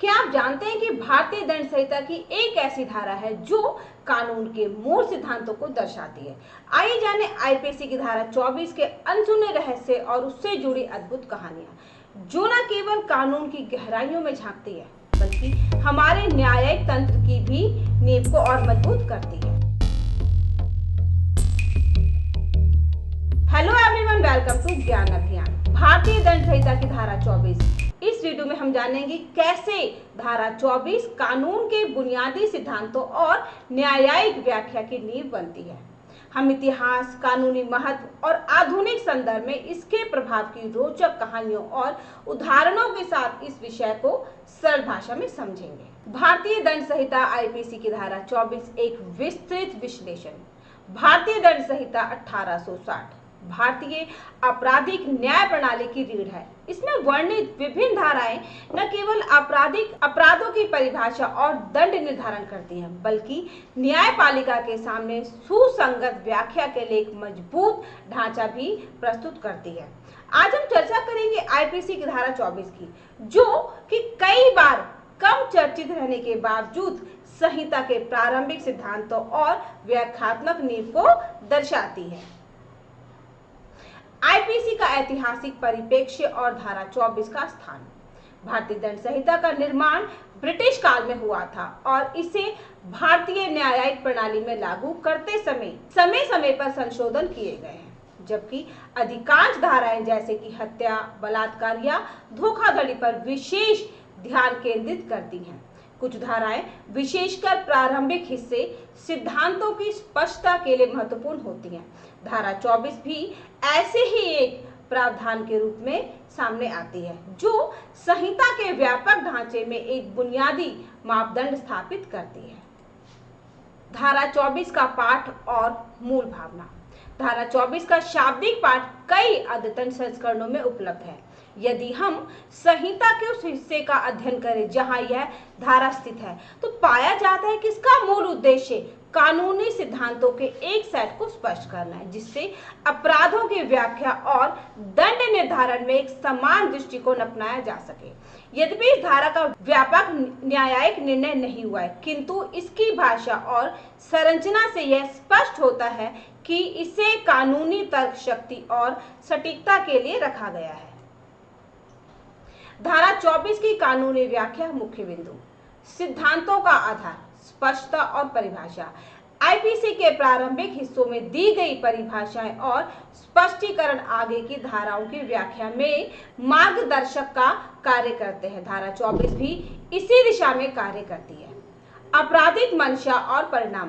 क्या आप जानते हैं कि भारतीय दंड संहिता की एक ऐसी धारा है जो कानून के मूल सिद्धांतों को दर्शाती है। आइए जाने आईपीसी की धारा 24 के अनसुने रहस्य और उससे जुड़ी अद्भुत कहानियां, जो न केवल कानून की गहराइयों में झांकती है बल्कि हमारे न्यायिक तंत्र की भी नींव को और मजबूत करती है। हेलो एवरीवन, वेलकम टू ज्ञान अभियान। भारतीय दंड संहिता की धारा 24। इस वीडियो में हम जानेंगे कैसे धारा 24 कानून के बुनियादी सिद्धांतों और न्यायिक व्याख्या की नींव बनती है। हम इतिहास, कानूनी महत्व और आधुनिक संदर्भ में इसके प्रभाव की रोचक कहानियों और उदाहरणों के साथ इस विषय को सरल भाषा में समझेंगे। भारतीय दंड संहिता आईपीसी की धारा 24 एक विस्तृत विश्लेषण। भारतीय दंड संहिता 1860 भारतीय आपराधिक न्याय प्रणाली की रीढ़ है। इसमें वर्णित विभिन्न धाराएं न केवल आपराधिक अपराधों की परिभाषा और दंड निर्धारण करती हैं, बल्कि न्यायपालिका के सामने सुसंगत व्याख्या के लिए एक मजबूत ढांचा भी प्रस्तुत करती है। आज हम चर्चा करेंगे आईपीसी की धारा 24 की, जो कि कई बार कम चर्चित रहने के बावजूद संहिता के प्रारंभिक सिद्धांतों और व्याख्यात्मक नींव को दर्शाती है। आईपीसी का ऐतिहासिक परिप्रेक्ष्य और धारा 24 का स्थान। भारतीय दंड संहिता का निर्माण ब्रिटिश काल में हुआ था और इसे भारतीय न्यायिक प्रणाली में लागू करते समय पर संशोधन किए गए हैं, जबकि अधिकांश धाराएं जैसे कि हत्या, बलात्कार या धोखाधड़ी पर विशेष ध्यान केंद्रित करती हैं। कुछ धाराएं, विशेषकर प्रारंभिक हिस्से, सिद्धांतों की स्पष्टता के लिए महत्वपूर्ण होती हैं। धारा 24 भी ऐसे ही एक प्रावधान के रूप में सामने आती है, जो संहिता के व्यापक ढांचे में एक बुनियादी मापदंड स्थापित करती है। धारा 24 का पाठ और मूल भावना। धारा 24 का शाब्दिक पाठ कई अद्यतन संस्करणों में उपलब्ध है। यदि हम संहिता के उस हिस्से का अध्ययन करें जहां यह धारा स्थित है, तो पाया जाता है कि इसका मूल उद्देश्य कानूनी सिद्धांतों के एक सेट को स्पष्ट करना है, जिससे अपराधों की व्याख्या और दंड निर्धारण में एक समान दृष्टिकोण अपनाया जा सके। यद्यपि इस धारा का व्यापक न्यायिक निर्णय नहीं हुआ है, किंतु इसकी भाषा और संरचना से यह स्पष्ट होता है कि इसे कानूनी तर्क शक्ति और सटीकता के लिए रखा गया है। धारा 24 की कानूनी व्याख्या। मुख्य बिंदु। सिद्धांतों का आधार, स्पष्टता और परिभाषा। आईपीसी के प्रारंभिक हिस्सों में दी गई परिभाषाएं और स्पष्टीकरण आगे की धाराओं की व्याख्या में मार्गदर्शक का कार्य करते हैं। धारा 24 भी इसी दिशा में कार्य करती है। आपराधिक मंशा और परिणाम।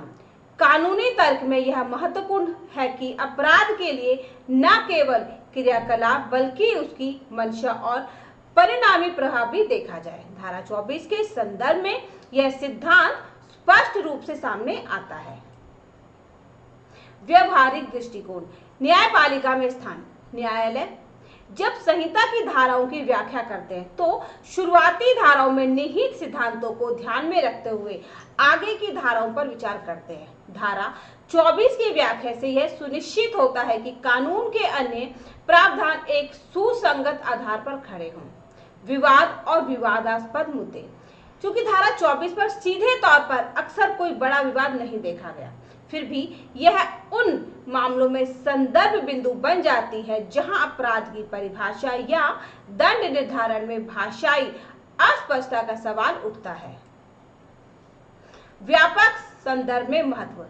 कानूनी तर्क में यह महत्वपूर्ण है कि अपराध के लिए न केवल क्रियाकलाप बल्कि उसकी मंशा और परिणामी प्रभाव भी देखा जाए। धारा 24 के संदर्भ में यह सिद्धांत स्पष्ट रूप से सामने आता है। व्यवहारिक दृष्टिकोण। न्यायपालिका में स्थान। न्यायालय जब संहिता की धाराओं की व्याख्या करते हैं तो शुरुआती धाराओं में निहित सिद्धांतों को ध्यान में रखते हुए आगे की धाराओं पर विचार करते हैं। धारा 24 की व्याख्या से यह सुनिश्चित होता है कि कानून के अन्य प्रावधान एक सुसंगत आधार पर खड़े हों। विवाद और विवादास्पद मुद्दे। चूंकि धारा 24 पर सीधे तौर पर अक्सर कोई बड़ा विवाद नहीं देखा गया, फिर भी यह उन मामलों में संदर्भ बिंदु बन जाती है जहां अपराध की परिभाषा या दंड निर्धारण में भाषाई अस्पष्टता का सवाल उठता है। व्यापक संदर्भ में महत्व।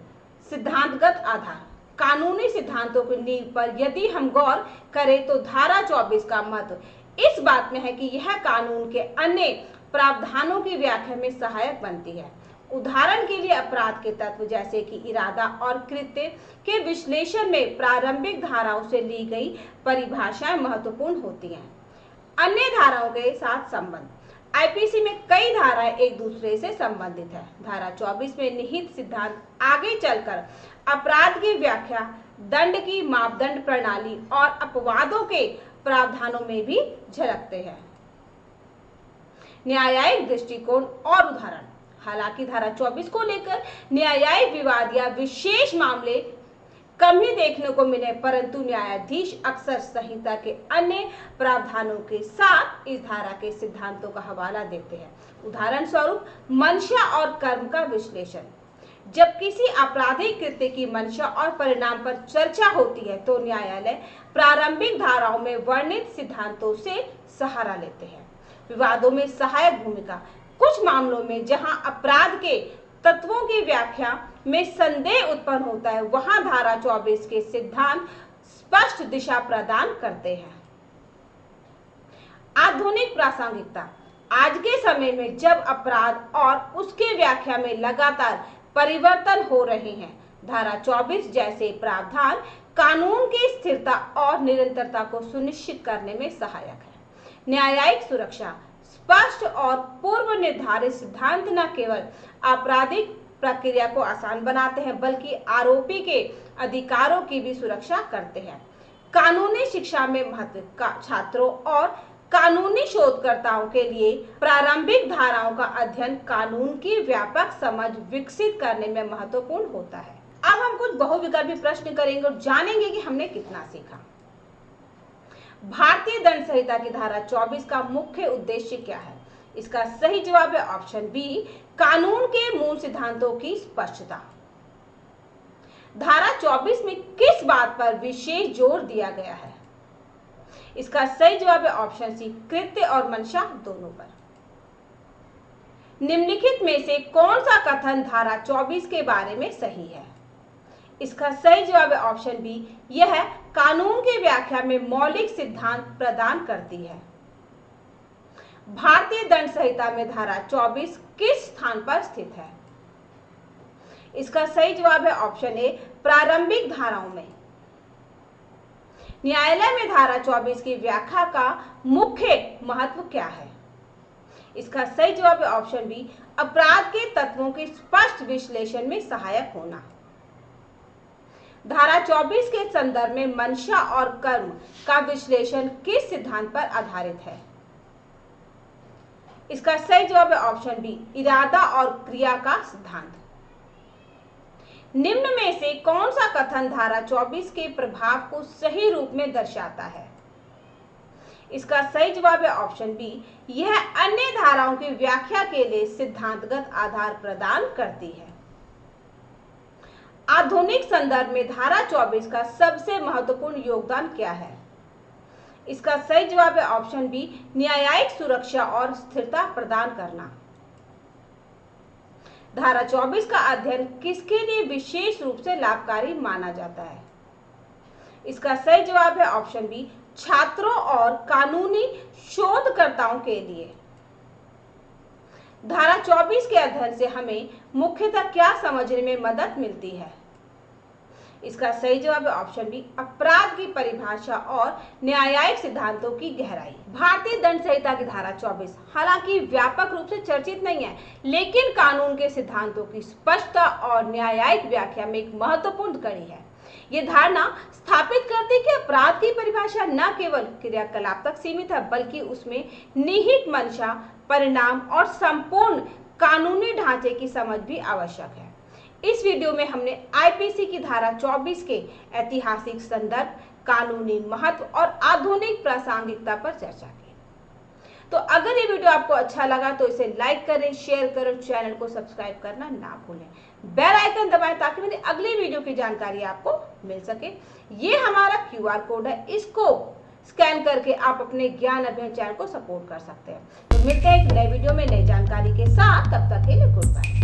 सिद्धांतगत आधार। कानूनी सिद्धांतों की नींव पर यदि हम गौर करें तो धारा 24 का महत्व इस बात में है कि यह कानून के अन्य प्रावधानों की व्याख्या में सहायक बनती है। उदाहरण के लिए अपराध के तत्व जैसे कि इरादा और कृत्य के विश्लेषण में प्रारंभिक धाराओं से ली गई परिभाषाएं महत्वपूर्ण होती हैं। अन्य धाराओं के साथ संबंध। आईपीसी में कई धाराएं एक दूसरे से संबंधित है। धारा 24 में निहित सिद्धांत आगे चलकर अपराध की व्याख्या, दंड की मापदंड प्रणाली और अपवादों के प्रावधानों में भी झलकते हैं। न्यायिक दृष्टिकोण और उदाहरण। हालांकि धारा 24 को लेकर न्यायिक विवाद या विशेष मामले कम ही देखने को मिले, परंतु न्यायाधीश अक्सर संहिता के अन्य प्रावधानों के साथ इस धारा के सिद्धांतों का हवाला देते हैं। उदाहरण स्वरूप मंशा और कर्म का विश्लेषण। जब किसी आपराधिक कृत्य की मंशा और परिणाम पर चर्चा होती है तो न्यायालय प्रारंभिक धाराओं में वर्णित सिद्धांतों से सहारा लेते हैं। विवादों में सहायक भूमिका। कुछ मामलों में जहां अपराध के तत्वों की व्याख्या में संदेह उत्पन्न होता है, वहां धारा 24 के सिद्धांत स्पष्ट दिशा प्रदान करते हैं। आधुनिक प्रासंगिकता। आज के समय में जब अपराध और उसके व्याख्या में लगातार परिवर्तन हो रहे हैं, धारा 24 जैसे प्रावधान कानून की स्थिरता और निरंतरता को सुनिश्चित करने में सहायक है। न्यायिक सुरक्षा। स्पष्ट और पूर्व निर्धारित सिद्धांत न केवल आपराधिक प्रक्रिया को आसान बनाते हैं, बल्कि आरोपी के अधिकारों की भी सुरक्षा करते हैं। कानूनी शिक्षा में महत्व। छात्रों और कानूनी शोधकर्ताओं के लिए प्रारंभिक धाराओं का अध्ययन कानून की व्यापक समझ विकसित करने में महत्वपूर्ण होता है। अब हम कुछ बहुविकल्पी प्रश्न करेंगे और जानेंगे कि हमने कितना सीखा। भारतीय दंड संहिता की धारा 24 का मुख्य उद्देश्य क्या है? इसका सही जवाब है ऑप्शन बी, कानून के मूल सिद्धांतों की स्पष्टता। धारा 24 में किस बात पर विशेष जोर दिया गया है? इसका सही जवाब है ऑप्शन सी, कृत्य और मंशा दोनों पर। निम्नलिखित में से कौन सा कथन धारा 24 के बारे में सही है? इसका सही जवाब है ऑप्शन बी, यह कानून की व्याख्या में मौलिक सिद्धांत प्रदान करती है। भारतीय दंड संहिता में धारा 24 किस स्थान पर स्थित है? इसका सही जवाब है ऑप्शन ए, प्रारंभिक धाराओं में। न्यायालय में धारा 24 की व्याख्या का मुख्य महत्व क्या है? इसका सही जवाब है ऑप्शन बी, अपराध के तत्वों के स्पष्ट विश्लेषण में सहायक होना। धारा 24 के संदर्भ में मंशा और कर्म का विश्लेषण किस सिद्धांत पर आधारित है? इसका सही जवाब है ऑप्शन बी, इरादा और क्रिया का सिद्धांत। निम्न में से कौन सा कथन धारा 24 के प्रभाव को सही रूप में दर्शाता है? इसका सही जवाब है ऑप्शन बी, यह अन्य धाराओं की व्याख्या के लिए सिद्धांतगत आधार प्रदान करती है। आधुनिक संदर्भ में धारा 24 का सबसे महत्वपूर्ण योगदान क्या है? इसका सही जवाब है ऑप्शन बी, न्यायिक सुरक्षा और स्थिरता प्रदान करना। धारा 24 का अध्ययन किसके लिए विशेष रूप से लाभकारी माना जाता है? इसका सही जवाब है ऑप्शन बी, छात्रों और कानूनी शोधकर्ताओं के लिए। धारा 24 के अध्ययन से हमें मुख्यतः क्या समझने में मदद मिलती है? इसका सही जवाब है ऑप्शन बी, अपराध की परिभाषा और न्यायिक सिद्धांतों की गहराई। भारतीय दंड संहिता की धारा 24 हालांकि व्यापक रूप से चर्चित नहीं है, लेकिन कानून के सिद्धांतों की स्पष्टता और न्यायिक व्याख्या में एक महत्वपूर्ण कड़ी है। ये धारणा स्थापित करती है कि अपराध की परिभाषा न केवल क्रियाकलाप तक सीमित है, बल्कि उसमें निहित मंशा, परिणाम और संपूर्ण कानूनी ढांचे की समझ भी आवश्यक है। इस वीडियो में हमने आईपीसी की धारा 24 के ऐतिहासिक संदर्भ, कानूनी महत्व और आधुनिक प्रासंगिकता पर चर्चा की। तो अगर ये वीडियो आपको अच्छा लगा तो इसे लाइक करें, शेयर करें, चैनल को सब्सक्राइब करना ना भूलें। बेल आइकन दबाएं ताकि मेरी अगली वीडियो की जानकारी आपको मिल सके। ये हमारा QR कोड है, इसको स्कैन करके आप अपने ज्ञान अभियान चैनल को सपोर्ट कर सकते हैं। तो मिलते हैं एक नए वीडियो में नई जानकारी के साथ, तब तक के लिए गुड बाय।